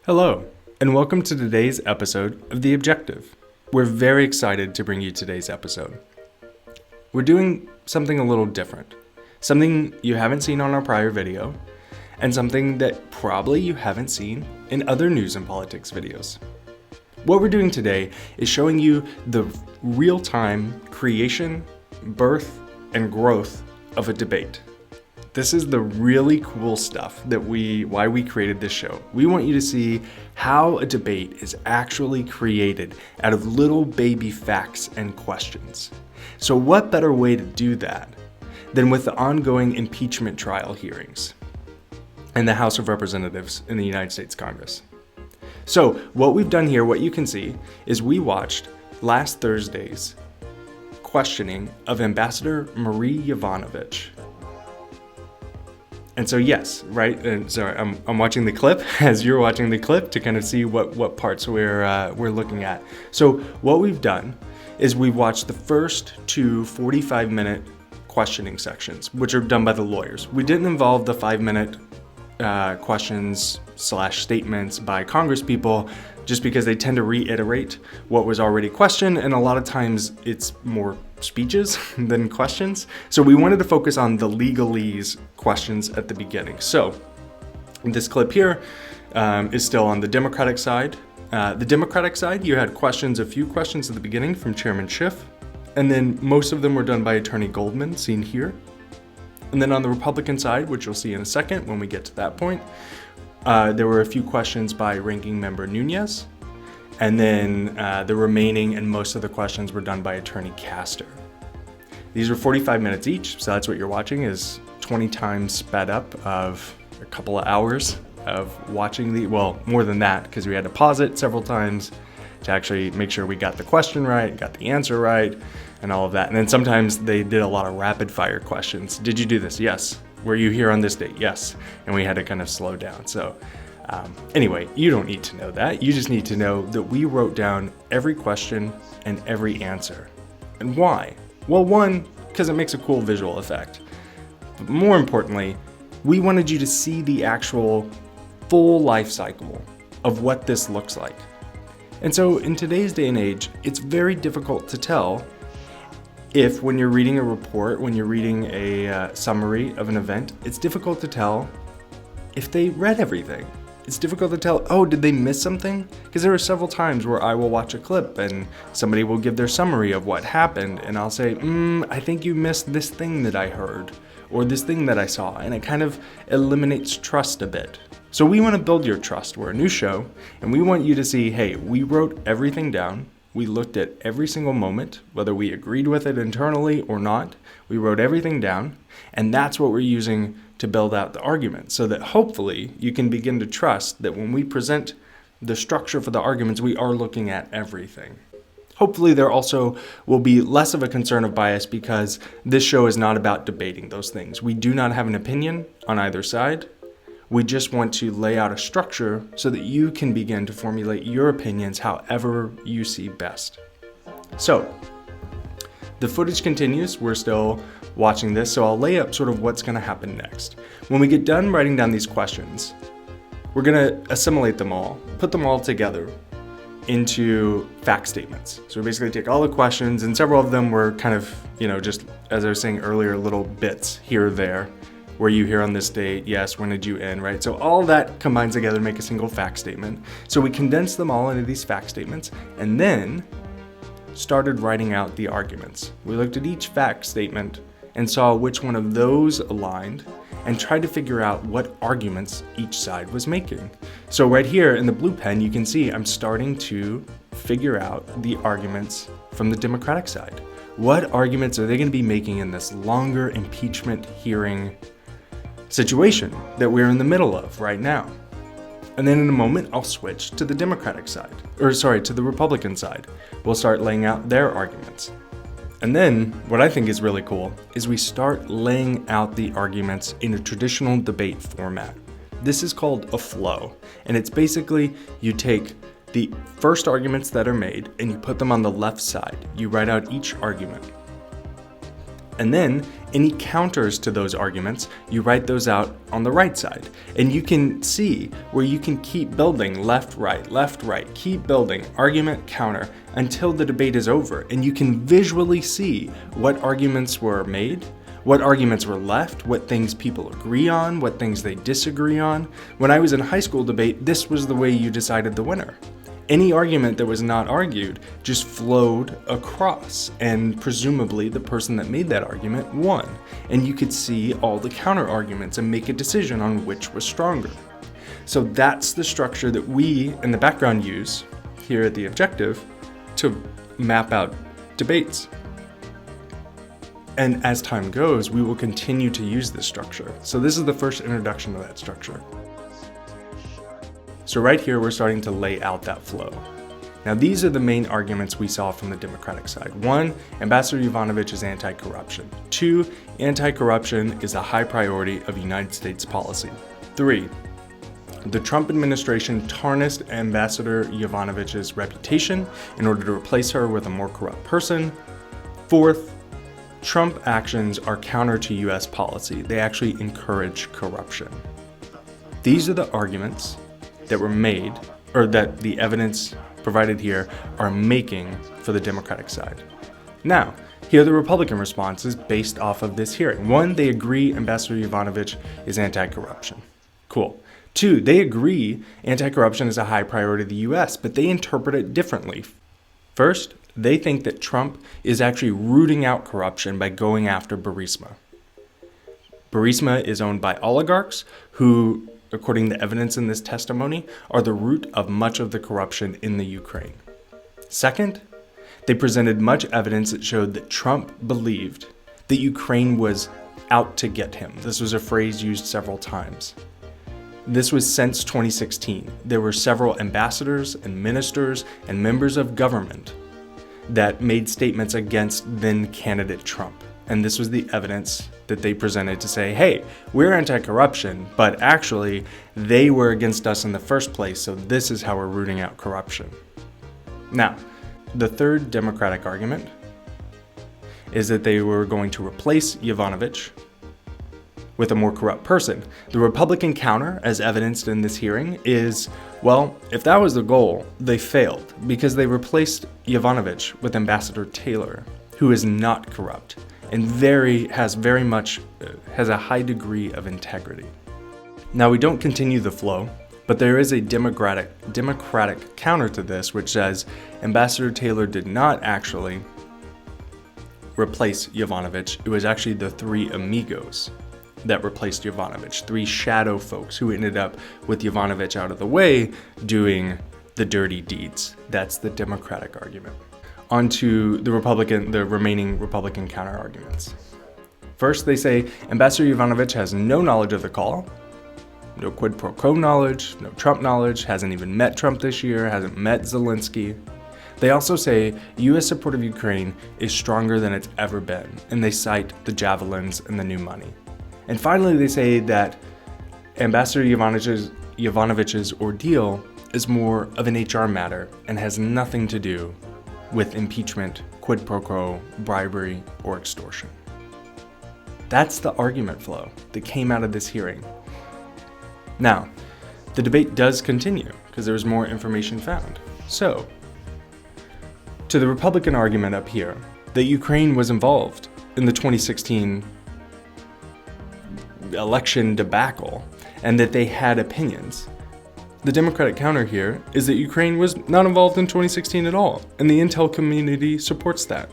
Hello, and welcome to today's episode of The Objective. We're very excited to bring you today's episode. We're doing something a little different, something you haven't seen on our prior video, and something that probably you haven't seen in other news and politics videos. What we're doing today is showing you the real-time creation, birth, and growth of a debate. This is the really cool stuff why we created this show. We want you to see how a debate is actually created out of little baby facts and questions. So what better way to do that than with the ongoing impeachment trial hearings in the House of Representatives in the United States Congress. So what we've done here, what you can see, is we watched last Thursday's questioning of Ambassador Marie Yovanovitch. And so yes, right, and sorry, I'm watching the clip as you're watching the clip to kind of see what parts we're looking at. So what we've done is we've watched the first two 45-minute questioning sections, which are done by the lawyers. We didn't involve the 5-minute questions / statements by Congresspeople just because they tend to reiterate what was already questioned, and a lot of times it's more speeches than questions. So we wanted to focus on the legalese questions at the beginning. So this clip here is still on the Democratic side. The Democratic side, you had a few questions at the beginning from Chairman Schiff, and then most of them were done by Attorney Goldman, seen here. And then on the Republican side, which you'll see in a second when we get to that point, there were a few questions by Ranking Member Nunes, and then the remaining and most of the questions were done by Attorney Castor. These were 45 minutes each, so that's what you're watching is 20 times sped up of a couple of hours of watching more than that, because we had to pause it several times to actually make sure we got the question right, got the answer right, and all of that. And then sometimes they did a lot of rapid fire questions. Did you do this? Yes. Were you here on this date? Yes. And we had to kind of slow down. So anyway, you don't need to know that. You just need to know that we wrote down every question and every answer. And why? Well, one, because it makes a cool visual effect. But more importantly, we wanted you to see the actual full life cycle of what this looks like. And so in today's day and age, it's very difficult to tell if when you're reading a report, when you're reading a summary of an event, it's difficult to tell if they read everything. It's difficult to tell, did they miss something? Because there are several times where I will watch a clip and somebody will give their summary of what happened, and I'll say, I think you missed this thing that I heard, or this thing that I saw, and it kind of eliminates trust a bit. So we want to build your trust. We're a new show, and we want you to see, hey, we wrote everything down. We looked at every single moment, whether we agreed with it internally or not. We wrote everything down, and that's what we're using to build out the argument, so that hopefully you can begin to trust that when we present the structure for the arguments, we are looking at everything. Hopefully there also will be less of a concern of bias because this show is not about debating those things. We do not have an opinion on either side. We just want to lay out a structure so that you can begin to formulate your opinions however you see best. So, the footage continues. We're still watching this, so I'll lay out sort of what's going to happen next. When we get done writing down these questions, we're going to assimilate them all, put them all together into fact statements. So we basically take all the questions, and several of them were kind of, just as I was saying earlier, little bits here or there. Were you here on this date? Yes. When did you end? Right? So all that combines together to make a single fact statement. So we condensed them all into these fact statements and then started writing out the arguments. We looked at each fact statement and saw which one of those aligned and tried to figure out what arguments each side was making. So right here in the blue pen, you can see I'm starting to figure out the arguments from the Democratic side. What arguments are they going to be making in this longer impeachment hearing situation that we're in the middle of right now? And then in a moment, I'll switch to the Democratic side, to the Republican side. We'll start laying out their arguments. And then what I think is really cool is we start laying out the arguments in a traditional debate format. This is called a flow, and it's basically you take the first arguments that are made and you put them on the left side. You write out each argument. And then Any counters to those arguments, you write those out on the right side. And you can see where you can keep building left, right, keep building argument, counter until the debate is over. And you can visually see what arguments were made, what arguments were left, what things people agree on, what things they disagree on. When I was in high school debate, this was the way you decided the winner. Any argument that was not argued just flowed across, and presumably the person that made that argument won. And you could see all the counter arguments and make a decision on which was stronger. So that's the structure that we in the background use here at the objective to map out debates. And as time goes, we will continue to use this structure. So this is the first introduction to that structure. So right here, we're starting to lay out that flow. Now, these are the main arguments we saw from the Democratic side. 1, Ambassador Yovanovitch is anti-corruption. 2, anti-corruption is a high priority of United States policy. 3, the Trump administration tarnished Ambassador Yovanovitch's reputation in order to replace her with a more corrupt person. 4th, Trump actions are counter to US policy. They actually encourage corruption. These are the arguments that were made, or that the evidence provided here are making for the Democratic side. Now, here are the Republican responses based off of this hearing. 1, they agree Ambassador Yovanovitch is anti-corruption. Cool. 2, they agree anti-corruption is a high priority of the US, but they interpret it differently. First, they think that Trump is actually rooting out corruption by going after Burisma. Burisma is owned by oligarchs who, according to evidence in this testimony, are the root of much of the corruption in the Ukraine. Second, they presented much evidence that showed that Trump believed that Ukraine was out to get him. This was a phrase used several times. This was since 2016. There were several ambassadors and ministers and members of government that made statements against then candidate Trump. And this was the evidence that they presented to say, hey, we're anti-corruption, but actually they were against us in the first place, so this is how we're rooting out corruption. Now, the third Democratic argument is that they were going to replace Yovanovitch with a more corrupt person. The Republican counter, as evidenced in this hearing, is, well, if that was the goal, they failed because they replaced Yovanovitch with Ambassador Taylor, who is not corrupt and has a high degree of integrity. Now, we don't continue the flow, but there is a democratic counter to this, which says Ambassador Taylor did not actually replace Yovanovitch. It was actually the 3 amigos that replaced Yovanovitch, 3 shadow folks who ended up with Yovanovitch out of the way doing the dirty deeds. That's the Democratic argument. On to the remaining Republican counter arguments. First, they say Ambassador Yovanovitch has no knowledge of the call, no quid pro quo knowledge, no Trump knowledge, hasn't even met Trump this year, hasn't met Zelensky. They also say U.S. support of Ukraine is stronger than it's ever been, and they cite the javelins and the new money. And finally, they say that Ambassador Yovanovitch's ordeal is more of an HR matter and has nothing to do with impeachment, quid pro quo, bribery, or extortion. That's the argument flow that came out of this hearing. Now, the debate does continue because there's more information found. So, to the Republican argument up here that Ukraine was involved in the 2016 election debacle and that they had opinions, the Democratic counter here is that Ukraine was not involved in 2016 at all, and the intel community supports that.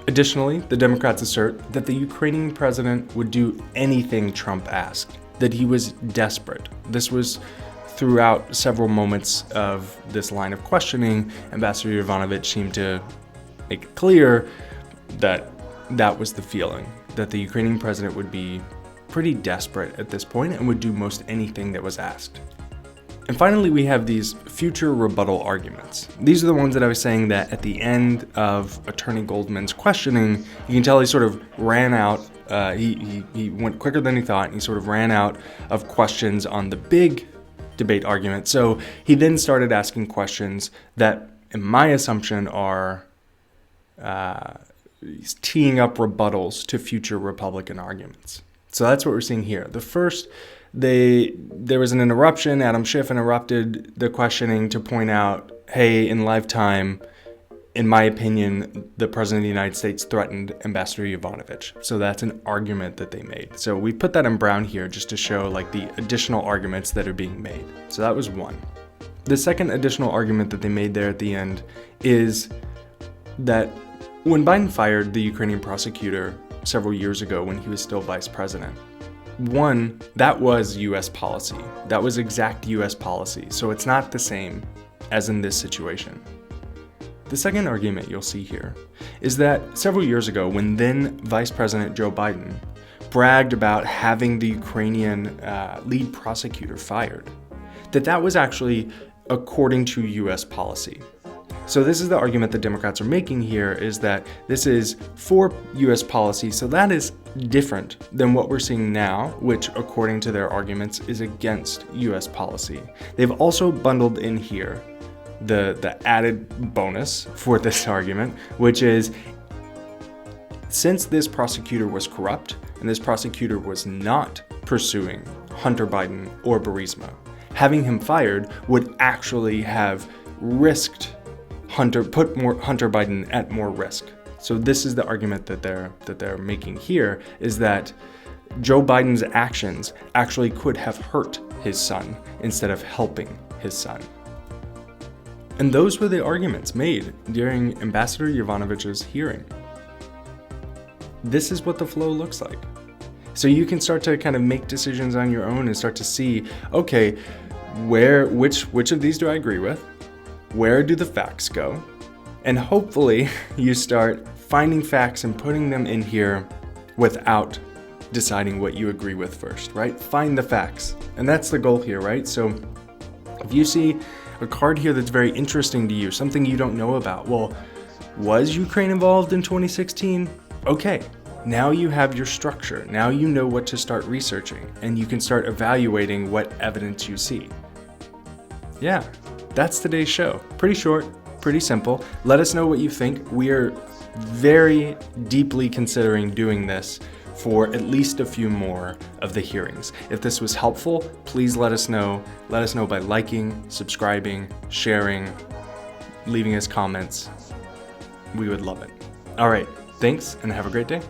Additionally, the Democrats assert that the Ukrainian president would do anything Trump asked, that he was desperate. This was throughout several moments of this line of questioning. Ambassador Yovanovitch seemed to make it clear that that was the feeling, that the Ukrainian president would be pretty desperate at this point and would do most anything that was asked. And finally, we have these future rebuttal arguments. These are the ones that I was saying that at the end of Attorney Goldman's questioning, you can tell he sort of ran out. He went quicker than he thought, and he sort of ran out of questions on the big debate argument. So he then started asking questions that, in my assumption, are he's teeing up rebuttals to future Republican arguments. So that's what we're seeing here. The first, there was an interruption. Adam Schiff interrupted the questioning to point out, hey, in lifetime, in my opinion, the President of the United States threatened Ambassador Yovanovitch. So that's an argument that they made. So we put that in brown here just to show like the additional arguments that are being made. So that was one. The second additional argument that they made there at the end is that when Biden fired the Ukrainian prosecutor several years ago when he was still vice president, one, that was U.S. policy. That was exact U.S. policy. So it's not the same as in this situation. The second argument you'll see here is that several years ago, when then Vice President Joe Biden bragged about having the Ukrainian lead prosecutor fired, that was actually according to U.S. policy. So this is the argument that Democrats are making here, is that this is for U.S. policy, so that is different than what we're seeing now, which according to their arguments is against U.S. policy. They've also bundled in here the added bonus for this argument, which is since this prosecutor was corrupt and this prosecutor was not pursuing Hunter Biden or Burisma, having him fired would actually have risked Hunter Biden at more risk. So this is the argument that they're making here, is that Joe Biden's actions actually could have hurt his son instead of helping his son. And those were the arguments made during Ambassador Yovanovitch's hearing. This is what the flow looks like. So you can start to kind of make decisions on your own and start to see, okay, which of these do I agree with? Where do the facts go? And hopefully you start finding facts and putting them in here without deciding what you agree with first, right? Find the facts. And that's the goal here, right? So if you see a card here that's very interesting to you, something you don't know about, well, was Ukraine involved in 2016? Okay, now you have your structure. Now you know what to start researching, and you can start evaluating what evidence you see. Yeah, that's today's show. Pretty short, pretty simple. Let us know what you think. We are very deeply considering doing this for at least a few more of the hearings. If this was helpful, please let us know. Let us know by liking, subscribing, sharing, leaving us comments. We would love it. All right, thanks and have a great day.